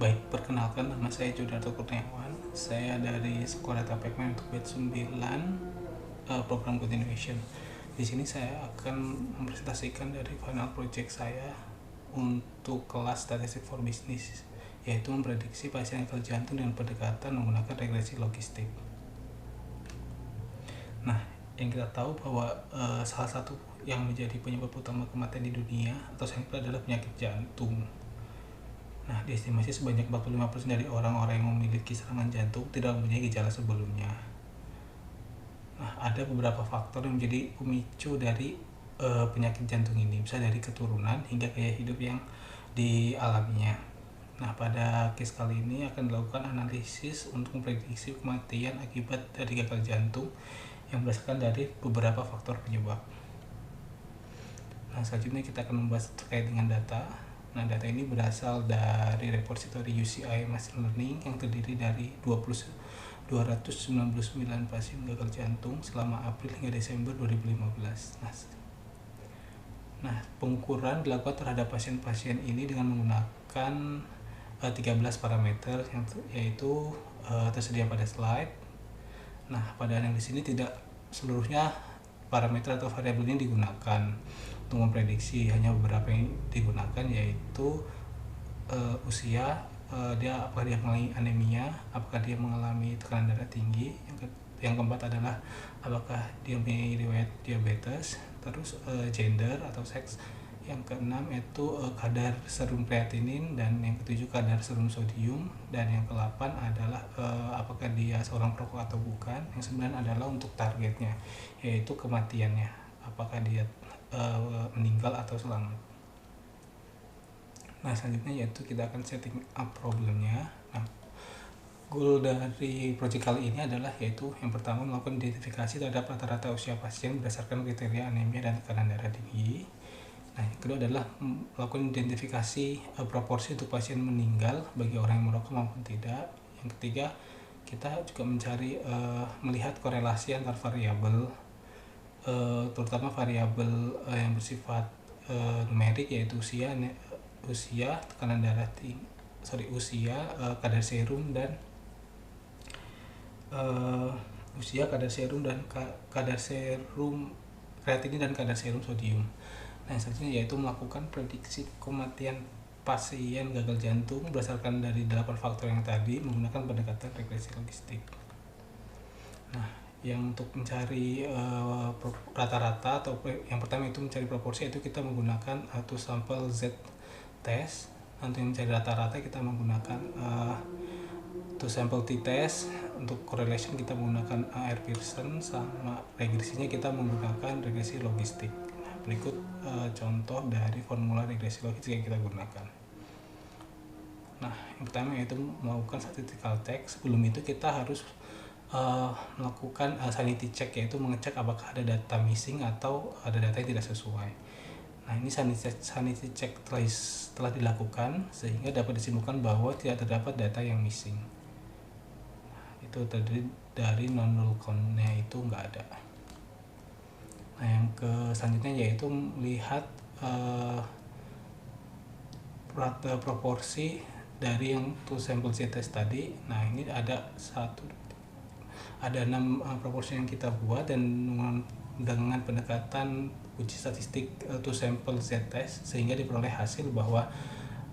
Baik, perkenalkan nama saya Jodarto Kurniawan. Saya dari Sekolah Data Pekmen untuk batch 9 program continuation. Di sini saya akan mempresentasikan dari final project saya untuk kelas Statistic for Business, yaitu memprediksi pasien gagal jantung dengan pendekatan menggunakan regresi logistik. Nah, yang kita tahu bahwa salah satu yang menjadi penyebab utama kematian di dunia atau sampel adalah penyakit jantung. Nah, diestimasi sebanyak 45% dari orang-orang yang memiliki serangan jantung tidak mempunyai gejala sebelumnya. Nah, ada beberapa faktor yang menjadi pemicu dari penyakit jantung ini, bisa dari keturunan hingga gaya hidup yang dialaminya. Nah, pada case kali ini akan dilakukan analisis untuk memprediksi kematian akibat dari gagal jantung yang berdasarkan dari beberapa faktor penyebab. Nah, selanjutnya kita akan membahas terkait dengan data. Nah, data ini berasal dari repository UCI Machine Learning yang terdiri dari 299 pasien gagal jantung selama April hingga Desember 2015. Nah, pengukuran dilakukan terhadap pasien-pasien ini dengan menggunakan 13 parameter yang yaitu tersedia pada slide. Nah, pada yang di sini tidak seluruhnya parameter atau variabel ini digunakan untuk memprediksi, hanya beberapa yang digunakan, yaitu usia, apakah dia mengalami anemia, apakah dia mengalami tekanan darah tinggi, yang keempat adalah apakah dia mempunyai riwayat diabetes, terus gender atau seks, yang keenam itu kadar serum kreatinin, dan yang ketujuh kadar serum sodium, dan yang ke-8 adalah apakah dia seorang perokok atau bukan. Yang 9 adalah untuk targetnya, yaitu kematiannya, apakah dia meninggal atau selamat. Nah, selanjutnya yaitu kita akan setting up problemnya. Nah, goal dari project kali ini adalah yaitu yang pertama melakukan identifikasi terhadap rata-rata usia pasien berdasarkan kriteria anemia dan tekanan darah tinggi. Nah, yang kedua adalah melakukan identifikasi proporsi untuk pasien meninggal bagi orang yang merokok maupun tidak. Yang ketiga, kita juga mencari melihat korelasi antar variabel, terutama variabel yang bersifat numerik, yaitu usia, tekanan darah tinggi, kadar serum dan kadar serum kreatinin dan kadar serum sodium. Nah, selanjutnya yaitu melakukan prediksi kematian pasien gagal jantung berdasarkan dari 8 faktor yang tadi menggunakan pendekatan regresi logistik. Nah, yang untuk mencari rata-rata atau yang pertama itu mencari proporsi, itu kita menggunakan two sample Z test. Untuk mencari rata-rata kita menggunakan two sample T test. Untuk correlation kita menggunakan R Pearson, sama regresinya kita menggunakan regresi logistik. Nah, berikut contoh dari formula regresi logistik yang kita gunakan. Nah, yang pertama yaitu melakukan statistical check. Sebelum itu kita harus melakukan sanity check, yaitu mengecek apakah ada data missing atau ada data yang tidak sesuai. Nah, ini sanity check telah dilakukan sehingga dapat disimpulkan bahwa tidak terdapat data yang missing. Nah, itu terdiri dari non-null count-nya itu nggak ada. Nah, yang selanjutnya yaitu melihat proporsi dari yang two sample Z-test tadi. Nah, ini ada 6 proporsi yang kita buat, dan dengan pendekatan uji statistik two sample Z-test sehingga diperoleh hasil bahwa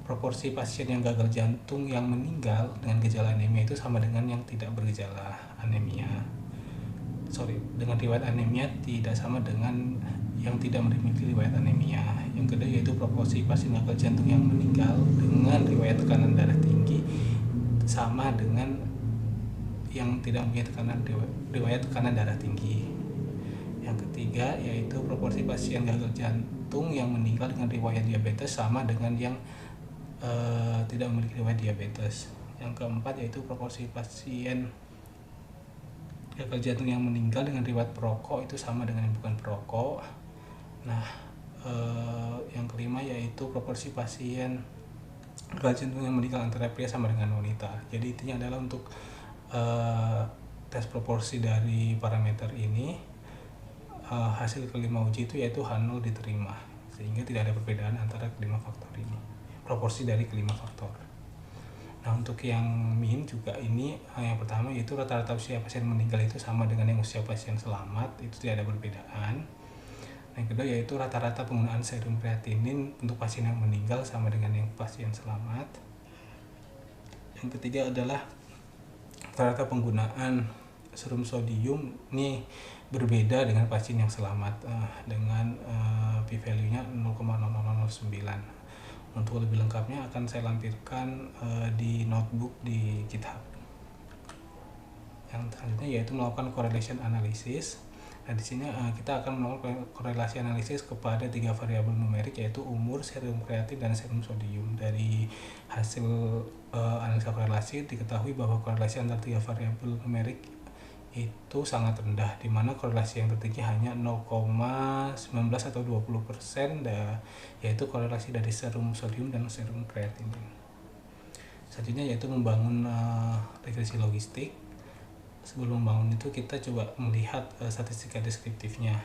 proporsi pasien yang gagal jantung yang meninggal dengan gejala anemia itu sama dengan yang tidak bergejala anemia. Dengan riwayat anemia tidak sama dengan yang tidak memiliki riwayat anemia. Yang kedua yaitu proporsi pasien gagal jantung yang meninggal dengan riwayat tekanan darah tinggi sama dengan yang tidak mempunyai riwayat tekanan darah tinggi. Yang ketiga yaitu proporsi pasien gagal jantung yang meninggal dengan riwayat diabetes sama dengan yang tidak memiliki riwayat diabetes. Yang keempat yaitu proporsi pasien gagal jantung yang meninggal dengan riwayat perokok itu sama dengan yang bukan perokok. Nah, yang kelima yaitu proporsi pasien gagal jantung yang meninggal antara pria sama dengan wanita. Jadi intinya adalah untuk tes proporsi dari parameter ini, hasil kelima uji itu yaitu H0 diterima, sehingga tidak ada perbedaan antara kelima faktor ini, proporsi dari kelima faktor. Nah, untuk yang mean juga ini yang pertama yaitu rata-rata usia pasien meninggal itu sama dengan yang usia pasien selamat, itu tidak ada perbedaan. Yang kedua yaitu rata-rata penggunaan serum kreatinin untuk pasien yang meninggal sama dengan yang pasien selamat. Yang ketiga adalah rata-rata penggunaan serum sodium ini berbeda dengan pasien yang selamat dengan p-value-nya 0,0009. Untuk lebih lengkapnya akan saya lampirkan di notebook di GitHub. Yang selanjutnya yaitu melakukan correlation analysis. Nah, di sini kita akan melakukan korelasi analisis kepada 3 variabel numerik yaitu umur, serum kreatin, dan serum sodium. Dari hasil analisa korelasi diketahui bahwa korelasi antara 3 variabel numerik itu sangat rendah, di mana korelasi yang tertinggi hanya 0,19 atau 20%, yaitu korelasi dari serum sodium dan serum kreatin. Selanjutnya yaitu membangun regresi logistik. Sebelum membangun itu kita coba melihat statistika deskriptifnya.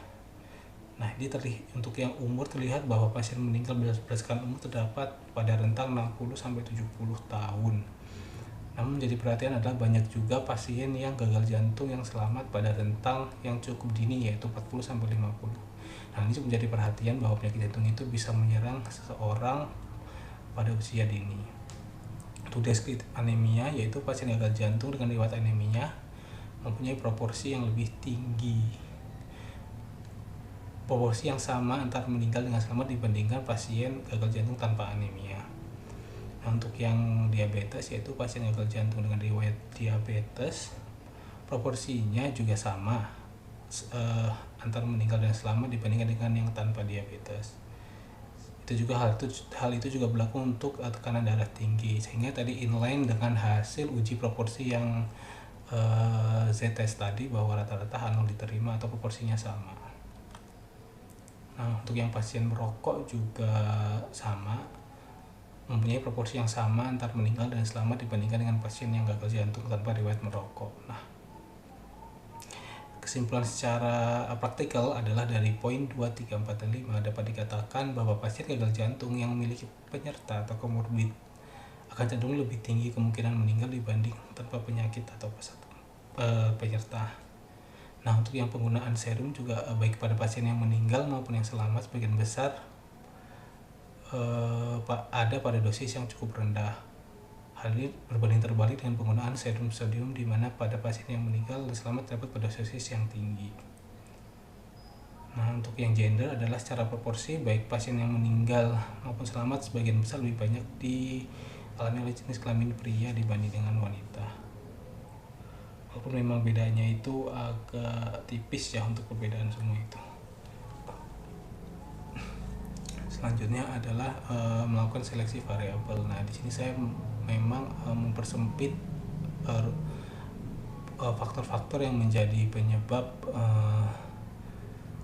Nah, ini untuk yang umur terlihat bahwa pasien meninggal berdasarkan umur terdapat pada rentang 60-70 tahun. Namun menjadi perhatian adalah banyak juga pasien yang gagal jantung yang selamat pada rentang yang cukup dini yaitu 40-50. Nah, ini menjadi perhatian bahwa penyakit jantung itu bisa menyerang seseorang pada usia dini. Untuk deskriptif anemia yaitu pasien gagal jantung dengan riwayat anemia mempunyai proporsi yang lebih tinggi, proporsi yang sama antara meninggal dengan selamat dibandingkan pasien gagal jantung tanpa anemia. Nah, untuk yang diabetes yaitu pasien gagal jantung dengan riwayat diabetes proporsinya juga sama antara meninggal dan selamat dibandingkan dengan yang tanpa diabetes. Itu juga hal itu juga berlaku untuk tekanan darah tinggi, sehingga tadi inline dengan hasil uji proporsi yang Z-test tadi bahwa rata-rata H0 diterima atau proporsinya sama. Nah, untuk yang pasien merokok juga sama, mempunyai proporsi yang sama antara meninggal dan selamat dibandingkan dengan pasien yang gagal jantung tanpa riwayat merokok. Nah, kesimpulan secara praktikal adalah dari poin 2, 3, 4, dan 5 dapat dikatakan bahwa pasien gagal jantung yang memiliki penyerta atau komorbid akan cenderung lebih tinggi kemungkinan meninggal dibanding tanpa penyakit atau penyerta. Nah, untuk yang penggunaan serum juga baik pada pasien yang meninggal maupun yang selamat sebagian besar ada pada dosis yang cukup rendah. Hal ini berbanding terbalik dengan penggunaan serum sodium di mana pada pasien yang meninggal dan selamat terdapat pada dosis yang tinggi. Nah, untuk yang gender adalah secara proporsi baik pasien yang meninggal maupun selamat sebagian besar lebih banyak dialami oleh jenis kelamin pria dibanding dengan wanita. Walaupun memang bedanya itu agak tipis ya untuk perbedaan semua itu. Selanjutnya adalah melakukan seleksi variabel. Nah, di sini saya memang mempersempit faktor-faktor yang menjadi penyebab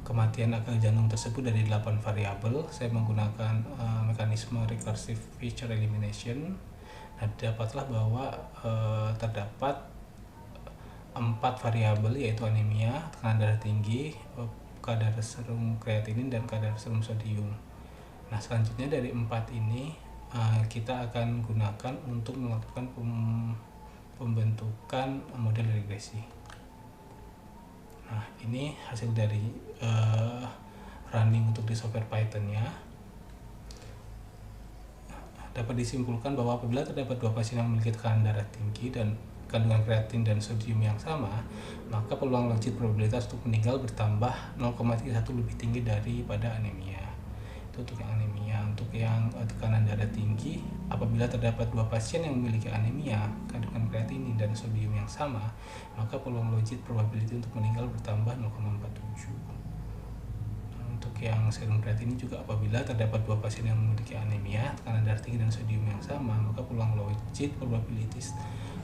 kematian akal jantung tersebut dari 8 variabel. Saya menggunakan mekanisme recursive feature elimination. Nah, dapatlah bahwa terdapat 4 variabel yaitu anemia, tekanan darah tinggi, kadar serum kreatinin, dan kadar serum sodium. Nah, selanjutnya dari 4 ini kita akan gunakan untuk melakukan pembentukan model regresi. Nah, ini hasil dari running untuk di software Python-nya. Dapat disimpulkan bahwa apabila terdapat 2 pasien yang memiliki tekanan darah tinggi dan kandungan kreatin dan sodium yang sama, maka peluang legit probabilitas untuk meninggal bertambah 0,31 lebih tinggi daripada anemia. Itu untuk yang anemia. Untuk yang tekanan darah tinggi, apabila terdapat 2 pasien yang memiliki anemia, kandungan kreatinin dan sodium yang sama, maka peluang legit probability untuk meninggal bertambah 0,47. Untuk yang serum kreatinin juga apabila terdapat 2 pasien yang memiliki anemia, tekanan darah tinggi dan sodium yang sama, maka peluang legit probabilities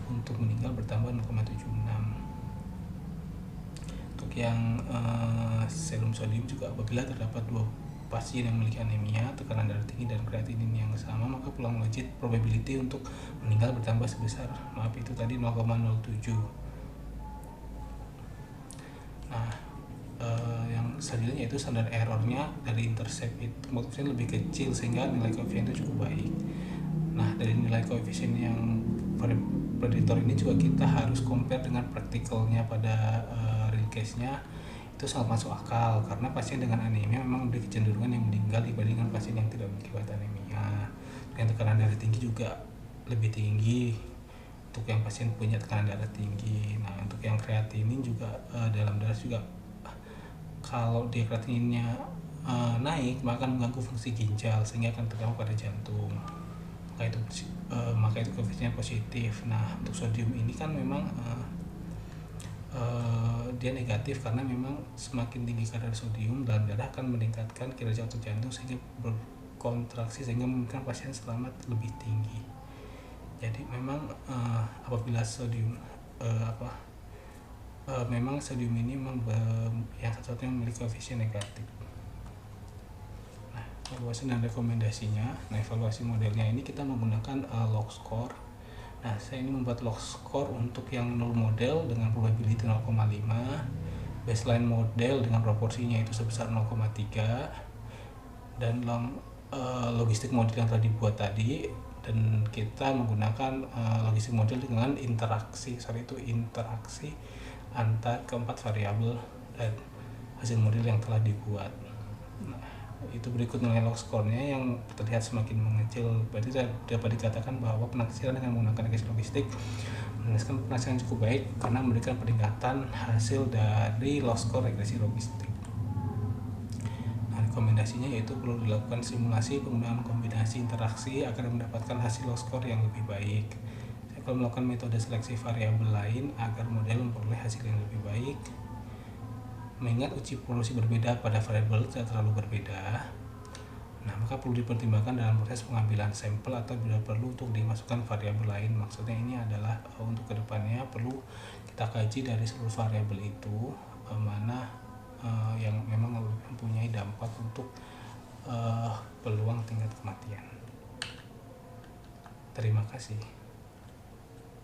untuk meninggal bertambah 0,76. Untuk yang serum sodium juga apabila terdapat 2 pasien yang memiliki anemia, tekanan darah tinggi dan kreatinin yang sama, maka peluang legit probability untuk meninggal bertambah sebesar itu tadi 0,07. Nah, yang selanjutnya yaitu standar errornya dari intercept itu maksudnya lebih kecil sehingga nilai koefisien itu cukup baik. Nah, dari nilai koefisien yang prediktor ini juga kita harus compare dengan praktikalnya pada real case-nya. Itu sangat masuk akal karena pasien dengan anemia memang memiliki kecenderungan yang meninggal dibandingkan pasien yang tidak memiliki anemia. Yang tekanan darah tinggi juga lebih tinggi untuk yang pasien punya tekanan darah tinggi. Nah, untuk yang kreatinin juga dalam darah juga, kalau dia kreatininnya naik maka mengganggu fungsi ginjal sehingga akan terdampak pada jantung. Maka itu koefisiennya positif. Nah, untuk sodium ini kan memang dia negatif karena memang semakin tinggi kadar sodium dalam darah akan meningkatkan kinerja otot jantung sehingga berkontraksi sehingga memungkinkan pasien selamat lebih tinggi. Jadi memang apabila sodium memang sodium ini memang yang satu-satunya memiliki koefisien negatif. Nah, evaluasi dan rekomendasinya. Nah, evaluasi modelnya ini kita menggunakan log score. Nah, saya ini membuat log score untuk yang null model dengan probability 0,5, baseline model dengan proporsinya itu sebesar 0,3, dan logistik model yang telah dibuat tadi, dan kita menggunakan logistik model dengan interaksi antar keempat variabel dan hasil model yang telah dibuat. Nah, itu berikut nilai log score-nya yang terlihat semakin mengecil. Berarti dapat dikatakan bahwa penaksiran dengan menggunakan regresi logistik menjelaskan penaksiran cukup baik karena memberikan peningkatan hasil dari log score regresi logistik. Nah, rekomendasinya yaitu perlu dilakukan simulasi penggunaan kombinasi interaksi agar mendapatkan hasil log score yang lebih baik. Kalau melakukan metode seleksi variabel lain agar model memperoleh hasil yang lebih baik. Mengingat uji polusi berbeda pada variabel tidak terlalu berbeda, nah maka perlu dipertimbangkan dalam proses pengambilan sampel atau bila perlu untuk dimasukkan variabel lain. Maksudnya ini adalah untuk kedepannya perlu kita kaji dari seluruh variabel itu mana yang memang mempunyai dampak untuk peluang tingkat kematian. Terima kasih.